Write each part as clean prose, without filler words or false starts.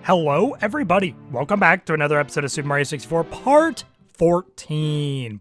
Hello, everybody. Welcome back to another episode of Super Mario 64, Part 14.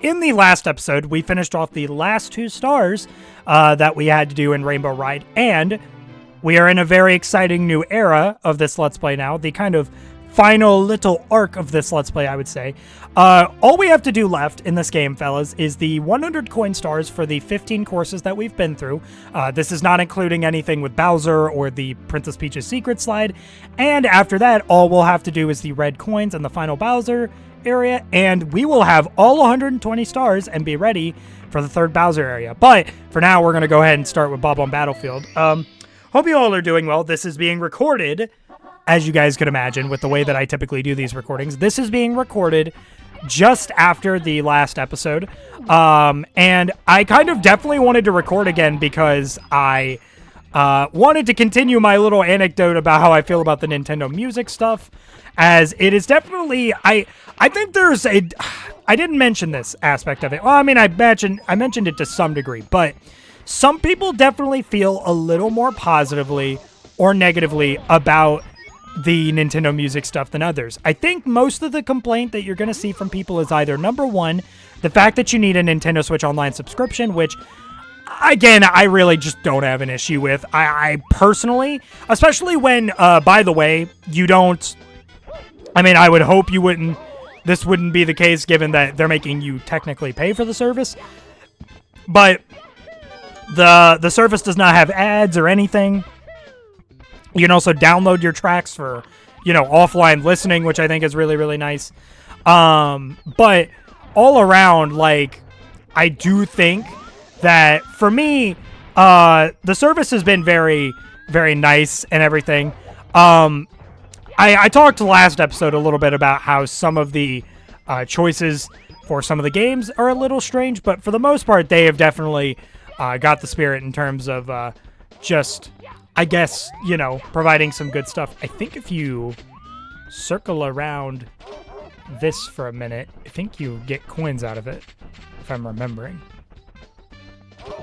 In the last episode, we finished off the last 2 stars that we had to do in Rainbow Ride, and we are in a very exciting new era of this Let's Play now, the kind of final little arc of this Let's Play, I would say. All we have to do left in this game, fellas, is the 100 coin stars for the 15 courses that we've been through. This is not including anything with Bowser or the Princess Peach's Secret Slide. And after that, all we'll have to do is the red coins and the final Bowser area, and we will have all 120 stars and be ready for the third Bowser area. But for now, we're going to go ahead and start with Bob-omb Battlefield. Hope you all are doing well. This is being recorded, as you guys could imagine, with the way that I typically do these recordings. This is being recorded just after the last episode. And I kind of definitely wanted to record again because I wanted to continue my little anecdote about how I feel about the Nintendo Music stuff, as it is definitely, I think there's a, I didn't mention this aspect of it. Well, I mean, I mentioned it to some degree, but some people definitely feel a little more positively or negatively about the Nintendo Music stuff than others. I think most of the complaint that you're going to see from people is either, number one, the fact that you need a Nintendo Switch Online subscription, which, again, I really just don't have an issue with. I personally, especially when, by the way, you don't, I mean, I would hope you wouldn't, this wouldn't be the case given that they're making you technically pay for the service, but the service does not have ads or anything. You can also download your tracks for, offline listening, which I think is really, really nice. But all around, I do think that for me, the service has been very, very nice and everything. I talked last episode a little bit about how some of the choices for some of the games are a little strange, but for the most part, they have definitely got the spirit in terms of just, I guess, providing some good stuff. I think if you circle around this for a minute, I think you get coins out of it, if I'm remembering.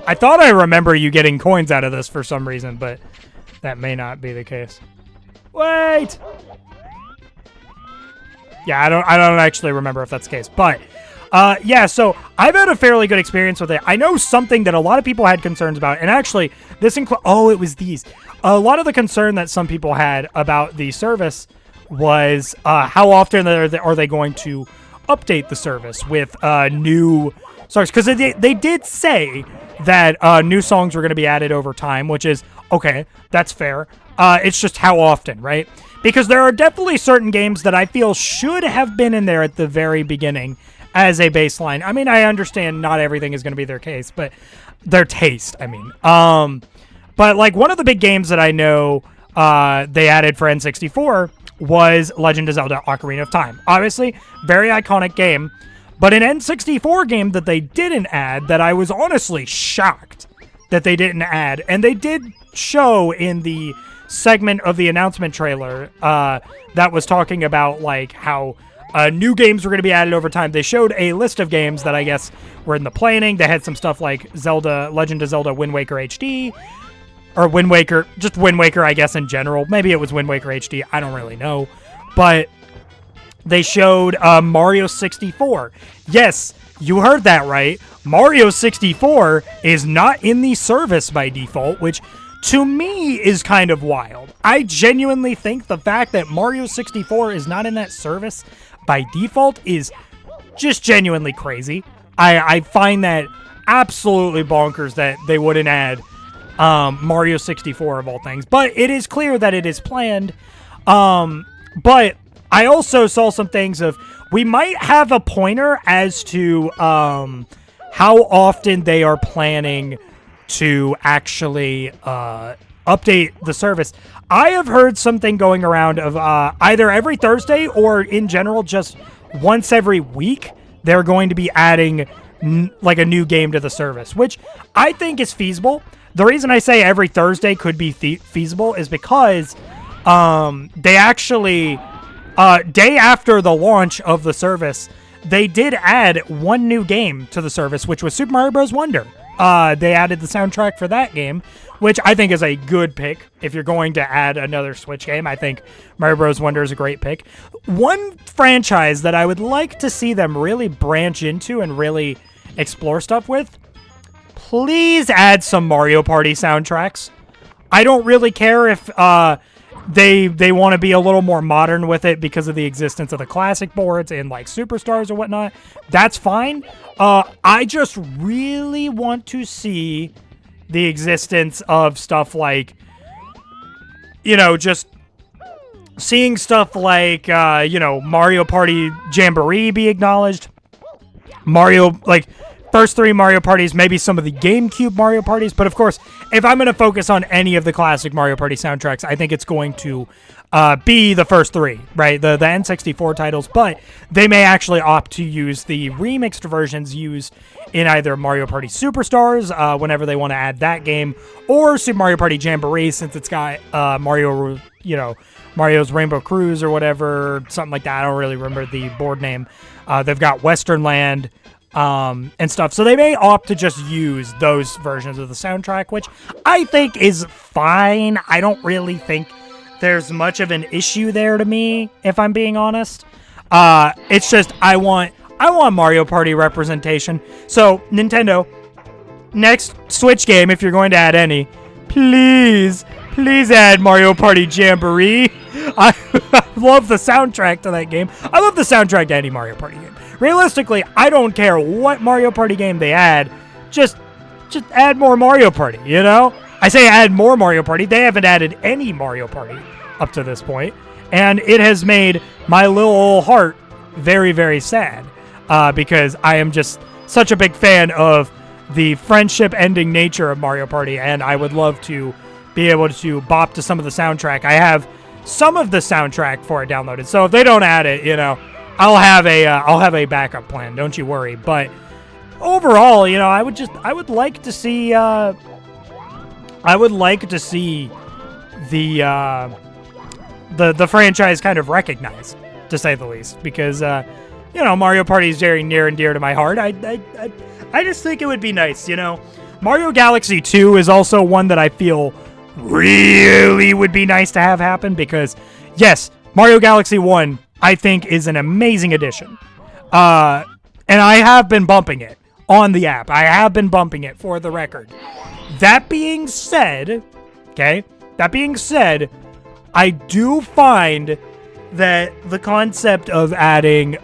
I thought I remember you getting coins out of this for some reason, but that may not be the case. Wait! Yeah, I don't actually remember if that's the case, but yeah, so I've had a fairly good experience with it. I know something that a lot of people had concerns about, and actually, this it was these. A lot of the concern that some people had about the service was how often are they going to update the service with new songs? Because they did say that new songs were going to be added over time, which is, okay, that's fair. It's just how often, right? Because there are definitely certain games that I feel should have been in there at the very beginning as a baseline. I mean, I understand not everything is going to be their case, but their taste, I mean. But one of the big games that I know they added for N64 was Legend of Zelda Ocarina of Time. Obviously, very iconic game, but an N64 game that they didn't add that I was honestly shocked that they didn't add, and they did show in the segment of the announcement trailer that was talking about how new games were going to be added over time. They showed a list of games that I guess were in the planning. They had some stuff like Legend of Zelda Wind Waker HD, or Wind Waker, just Wind Waker, I guess, in general. Maybe it was Wind Waker HD. I don't really know. But they showed Mario 64. Yes, you heard that right. Mario 64 is not in the service by default, which to me is kind of wild. I genuinely think the fact that Mario 64 is not in that service by default is just genuinely crazy. I find that absolutely bonkers that they wouldn't add Mario 64 of all things. But it is clear that it is planned. But I also saw some things of, we might have a pointer as to how often they are planning to actually update the service. I have heard something going around of either every Thursday or in general just once every week they're going to be adding a new game to the service, which I think is feasible. The reason I say every Thursday could be feasible is because they actually, day after the launch of the service, they did add one new game to the service, which was Super Mario Bros. Wonder. they added the soundtrack for that game, which I think is a good pick. If you're going to add another Switch game, I think Mario Bros. Wonder is a great pick. One franchise that I would like to see them really branch into and really explore stuff with, please add some Mario Party soundtracks. I don't really care if they want to be a little more modern with it because of the existence of the classic boards and like Superstars or whatnot. That's fine. I just really want to see the existence of stuff like, just seeing stuff like, Mario Party Jamboree be acknowledged. First 3 Mario Parties, maybe some of the GameCube Mario Parties. But of course, if I'm going to focus on any of the classic Mario Party soundtracks, I think it's going to be the first 3, right? The N64 titles. But they may actually opt to use the remixed versions used in either Mario Party Superstars, whenever they want to add that game, or Super Mario Party Jamboree, since it's got Mario's Rainbow Cruise or whatever, something like that. I don't really remember the board name. They've got Western Land and stuff. So they may opt to just use those versions of the soundtrack, which I think is fine. I don't really think there's much of an issue there to me, if I'm being honest. It's just I want Mario Party representation. So Nintendo, next Switch game, if you're going to add any, please add Mario Party Jamboree. I love the soundtrack to that game. I love the soundtrack to any Mario Party game. Realistically, I don't care what Mario Party game they add. Just add more Mario Party, I say add more Mario Party. They haven't added any Mario Party up to this point, and it has made my little old heart very, very sad, because I am just such a big fan of the friendship-ending nature of Mario Party, and I would love to be able to bop to some of the soundtrack. I have some of the soundtrack for it downloaded, so if they don't add it, I'll have a backup plan. Don't you worry. But overall, I would like to see the franchise kind of recognized, to say the least, because Mario Party is very near and dear to my heart. I just think it would be nice, Mario Galaxy 2 is also one that I feel really would be nice to have happen, because yes, Mario Galaxy 1 I think is an amazing addition. And I have been bumping it on the app. I have been bumping it, for the record. That being said, I do find that the concept of adding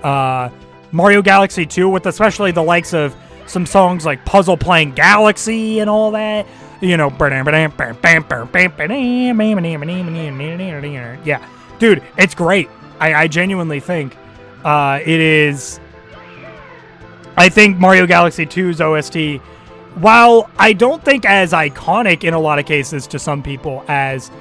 Mario Galaxy 2 with especially the likes of some songs like Puzzle Playing Galaxy and all that, yeah, dude, it's great. I genuinely think it is. I think Mario Galaxy 2's OST, while I don't think as iconic in a lot of cases to some people as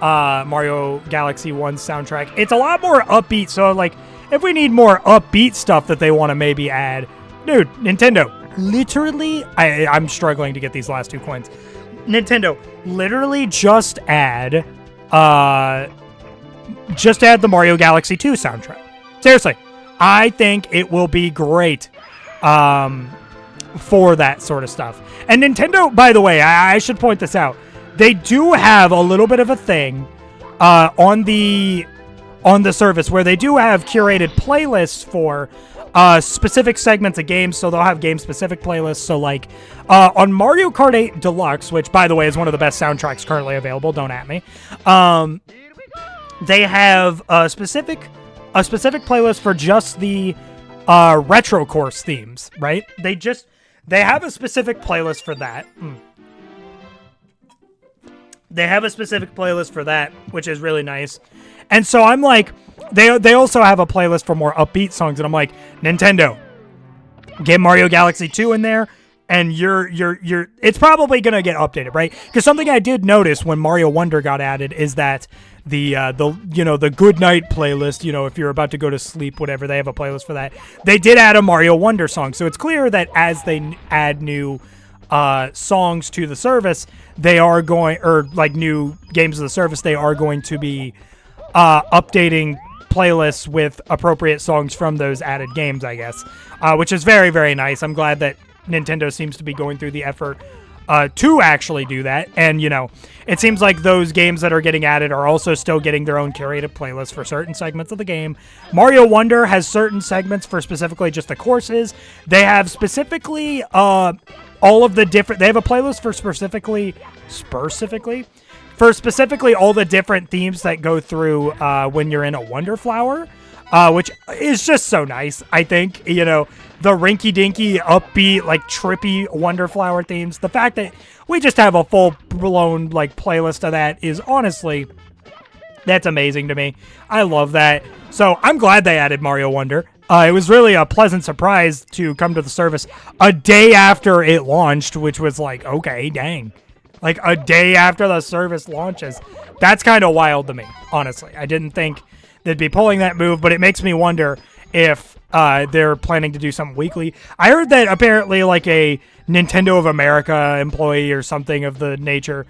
Mario Galaxy 1's soundtrack, it's a lot more upbeat. So, like, if we need more upbeat stuff that they want to maybe add, dude, Nintendo, literally, I'm struggling to get these last 2 coins. Nintendo, literally just add the Mario Galaxy 2 soundtrack. Seriously, I think it will be great for that sort of stuff. And Nintendo, by the way, I should point this out. They do have a little bit of a thing on the service where they do have curated playlists for specific segments of games, so they'll have game-specific playlists. So, like, on Mario Kart 8 Deluxe, which, by the way, is one of the best soundtracks currently available, don't at me, they have a specific playlist for just the retro course themes, right? They have a specific playlist for that. They have a specific playlist for that, which is really nice. And so I'm like, they also have a playlist for more upbeat songs, and I'm like, Nintendo, get Mario Galaxy 2 in there, and it's probably gonna get updated, right? Because something I did notice when Mario Wonder got added is that the good night playlist, if you're about to go to sleep, whatever, they have a playlist for that. They did add a Mario Wonder song, so it's clear that as they add new songs to the service, they are going, or like new games of the service, they are going to be updating playlists with appropriate songs from those added games, I guess, which is very, very nice. I'm glad that Nintendo seems to be going through the effort to actually do that. And, you know, it seems like those games that are getting added are also still getting their own curated playlist for certain segments of the game. Mario Wonder has certain segments for specifically just the courses. They have specifically all of the different... They have a playlist for specifically all the different themes that go through when you're in a Wonder Flower, which is just so nice, I think. You know, the rinky-dinky, upbeat, like, trippy Wonder Flower themes. The fact that we just have a full-blown, like, playlist of that is honestly... That's amazing to me. I love that. So I'm glad they added Mario Wonder. It was really a pleasant surprise to come to the service a day after it launched, which was like, okay, dang. Like, a day after the service launches. That's kind of wild to me, honestly. I didn't think they'd be pulling that move, but it makes me wonder if they're planning to do something weekly. I heard that apparently, like, a Nintendo of America employee or something of the nature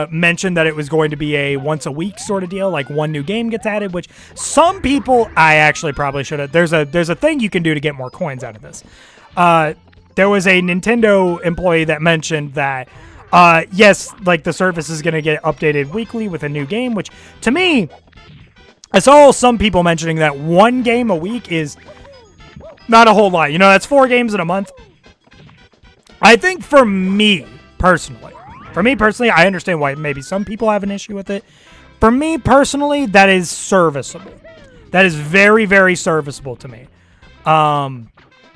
mentioned that it was going to be a once-a-week sort of deal, like one new game gets added, which some people... I actually probably should have... There's a thing you can do to get more coins out of this. There was a Nintendo employee that mentioned that yes, like the service is going to get updated weekly with a new game, which to me, I saw some people mentioning that one game a week is not a whole lot. You know, that's 4 games in a month. I think for me personally, I understand why maybe some people have an issue with it. For me personally, that is serviceable. That is very, very serviceable to me.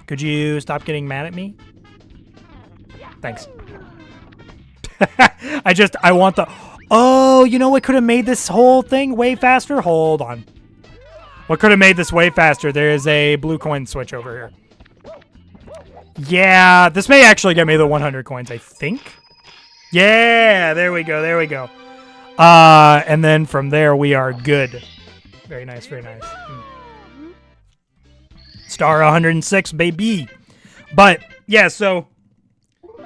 Could you stop getting mad at me? Thanks. I want the... Oh, you know what could have made this whole thing way faster? Hold on. What could have made this way faster? There is a blue coin switch over here. Yeah, this may actually get me the 100 coins, I think. Yeah, there we go, there we go. And then from there, we are good. Very nice, very nice. Star 106, baby. But, yeah, so...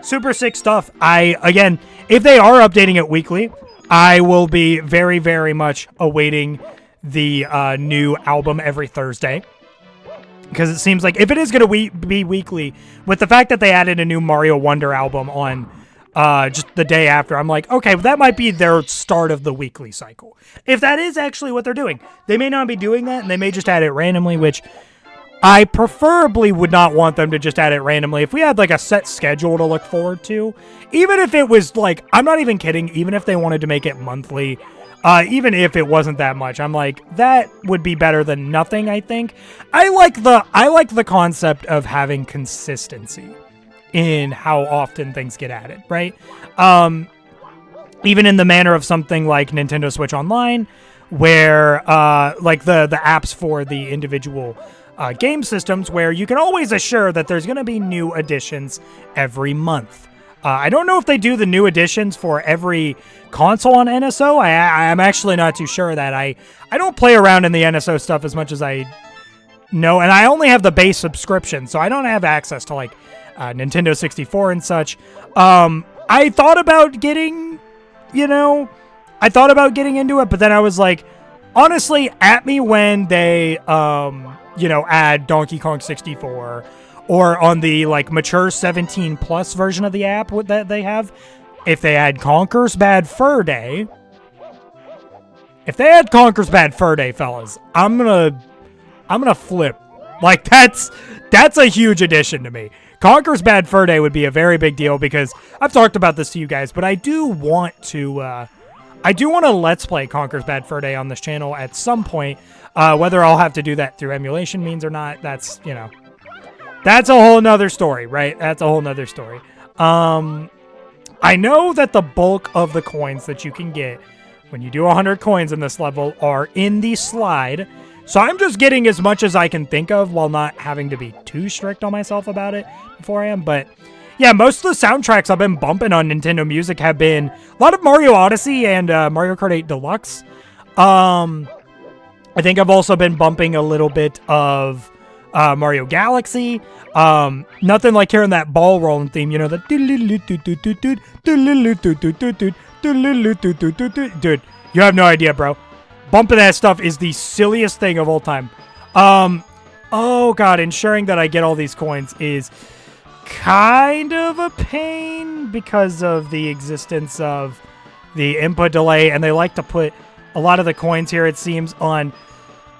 Super sick stuff. Again, if they are updating it weekly, I will be very, very much awaiting the new album every Thursday. Because it seems like if it is going to be weekly, with the fact that they added a new Mario Wonder album on just the day after, I'm like, okay, well, that might be their start of the weekly cycle. If that is actually what they're doing. They may not be doing that, and they may just add it randomly, which... I preferably would not want them to just add it randomly. If we had, like, a set schedule to look forward to, even if it was, like, I'm not even kidding, even if they wanted to make it monthly, even if it wasn't that much, I'm like, that would be better than nothing, I think. I like the concept of having consistency in how often things get added, right? Even in the manner of something like Nintendo Switch Online, where, like, the apps for the individual... game systems where you can always assure that there's going to be new additions every month. I don't know if they do the new additions for every console on NSO. I'm actually not too sure of that. I don't play around in the NSO stuff as much as I know, and I only have the base subscription, so I don't have access to, like, Nintendo 64 and such. I thought about getting, into it, but then I was like, honestly, at me when they, add Donkey Kong 64 or on the, like, mature 17 plus version of the app that they have. If they add Conker's Bad Fur Day, fellas, I'm gonna flip. Like, that's a huge addition to me. Conker's Bad Fur Day would be a very big deal because I've talked about this to you guys, but I do want to Let's Play Conker's Bad Fur Day on this channel at some point. Whether I'll have to do that through emulation means or not, that's a whole nother story, right? That's a whole nother story. I know that the bulk of the coins that you can get when you do 100 coins in this level are in the slide. So I'm just getting as much as I can think of while not having to be too strict on myself about it before I am. But yeah, most of the soundtracks I've been bumping on Nintendo Music have been a lot of Mario Odyssey and Mario Kart 8 Deluxe. I think I've also been bumping a little bit of Mario Galaxy. Nothing like hearing that ball rolling theme, the dude, you have no idea, bro. Bumping that stuff is the silliest thing of all time. Oh god, ensuring that I get all these coins is kind of a pain because of the existence of the input delay, and they like to put a lot of the coins here, it seems, on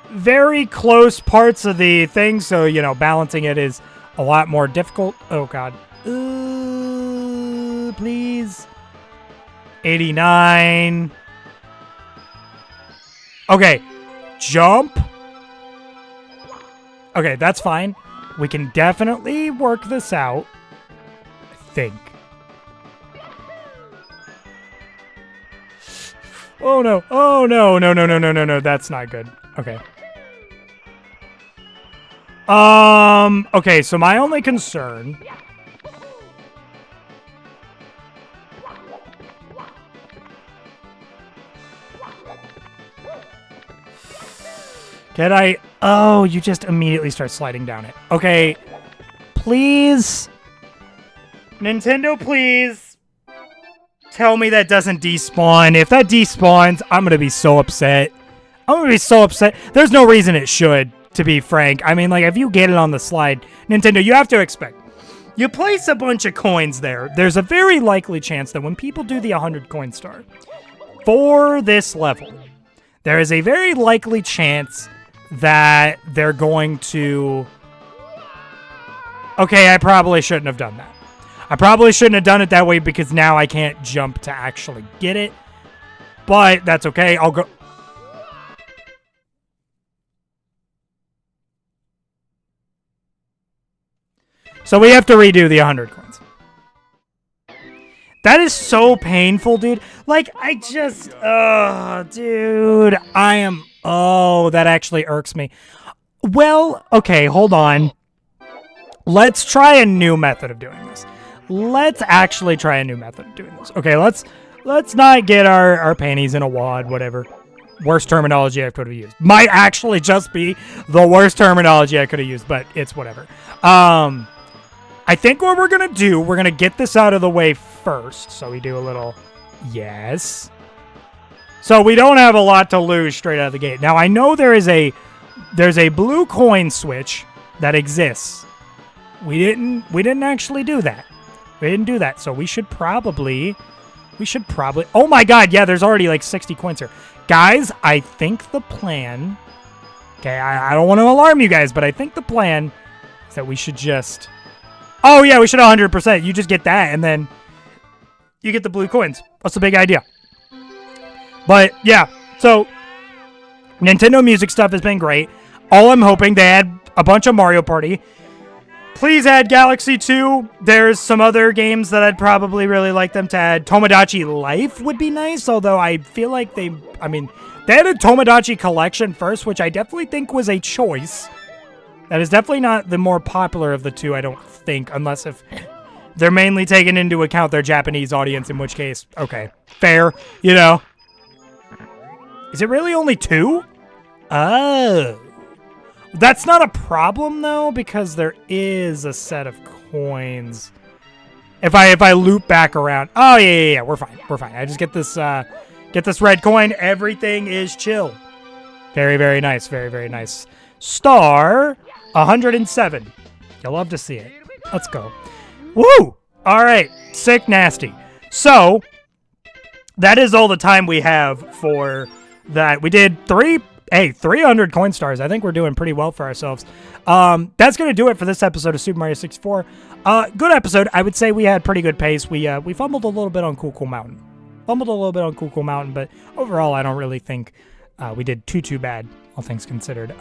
very close parts of the thing, so, you know, balancing it is a lot more difficult. Oh, God. Please. 89. Okay. Jump. Okay, that's fine. We can definitely work this out. I think. Oh, no. Oh, no. No, no, no, no, no, no. That's not good. Okay. Okay, so my only concern... Can I... Oh, you just immediately start sliding down it. Okay. Please. Nintendo, please. Tell me that doesn't despawn. If that despawns, I'm going to be so upset. I'm going to be so upset. There's no reason it should, to be frank. I mean, like, if you get it on the slide, Nintendo, you have to expect. You place a bunch of coins there. There's a very likely chance that when people do the 100 coin star for this level, there is a very likely chance that they're going to... Okay, I probably shouldn't have done that. I probably shouldn't have done it that way because now I can't jump to actually get it. But that's okay. I'll go... So we have to redo the 100 coins. That is so painful, dude. Like, I just... dude. I am... Oh, that actually irks me. Well, okay, hold on. Let's try a new method of doing this. Let's actually try a new method of doing this. Okay, let's not get our panties in a wad, whatever. Worst terminology I could have used. Might actually just be the worst terminology I could have used, but it's whatever. I think what we're going to do, we're going to get this out of the way first. So we do a little yes. So we don't have a lot to lose straight out of the gate. Now, I know there's a blue coin switch that exists. We didn't actually do that. We didn't do that. So we should probably... Oh my God, yeah, there's already like 60 coins here. Guys, I think the plan... Okay, I don't want to alarm you guys, but I think the plan is that we should just... Oh yeah, we should 100%. You just get that, and then you get the blue coins. That's the big idea. But yeah, so Nintendo Music stuff has been great. All I'm hoping, they add a bunch of Mario Party. Please add Galaxy 2. There's some other games that I'd probably really like them to add. Tomodachi Life would be nice, although I feel like they added Tomodachi Collection first, which I definitely think was a choice. That is definitely not the more popular of the two, I don't think, unless if they're mainly taking into account their Japanese audience, in which case, okay, fair, you know. Is it really only 2? Oh. That's not a problem, though, because there is a set of coins. If I loop back around... Oh, yeah, we're fine. We're fine. I just get this red coin. Everything is chill. Very, very nice. Very, very nice. Star 107. You'll love to see it. Let's go. Woo! All right. Sick nasty. So, that is all the time we have for that. We did 300 coin stars. I think we're doing pretty well for ourselves. That's going to do it for this episode of Super Mario 64. Good episode. I would say we had pretty good pace. We fumbled a little bit on Cool Cool Mountain. But overall, I don't really think we did too bad, all things considered.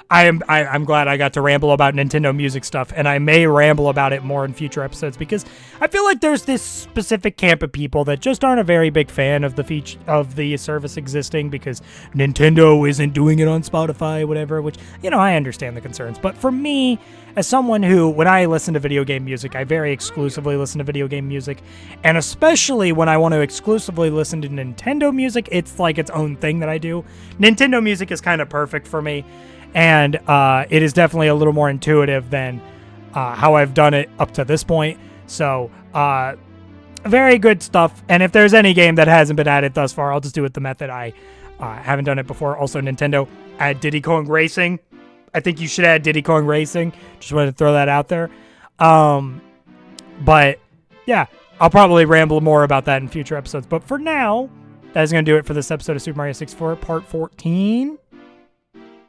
I'm glad I got to ramble about Nintendo Music stuff, and I may ramble about it more in future episodes because I feel like there's this specific camp of people that just aren't a very big fan of the service existing because Nintendo isn't doing it on Spotify, whatever, which, you know, I understand the concerns. But for me, as someone who, when I listen to video game music, I very exclusively listen to video game music, and especially when I want to exclusively listen to Nintendo music, it's like its own thing that I do. Nintendo music is kind of perfect for me. And it is definitely a little more intuitive than how I've done it up to this point. So, very good stuff. And if there's any game that hasn't been added thus far, I'll just do it the method. I haven't done it before. Also, Nintendo, add Diddy Kong Racing. I think you should add Diddy Kong Racing. Just wanted to throw that out there. But yeah, I'll probably ramble more about that in future episodes. But for now, that is going to do it for this episode of Super Mario 64 Part 14.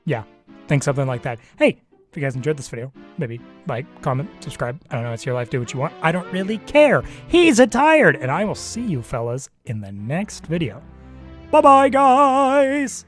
Yeah, think something like that. Hey, if you guys enjoyed this video, maybe like, comment, subscribe. I don't know, it's your life, do what you want. I don't really care. He's a tired, and I will see you fellas in the next video. Bye-bye, guys!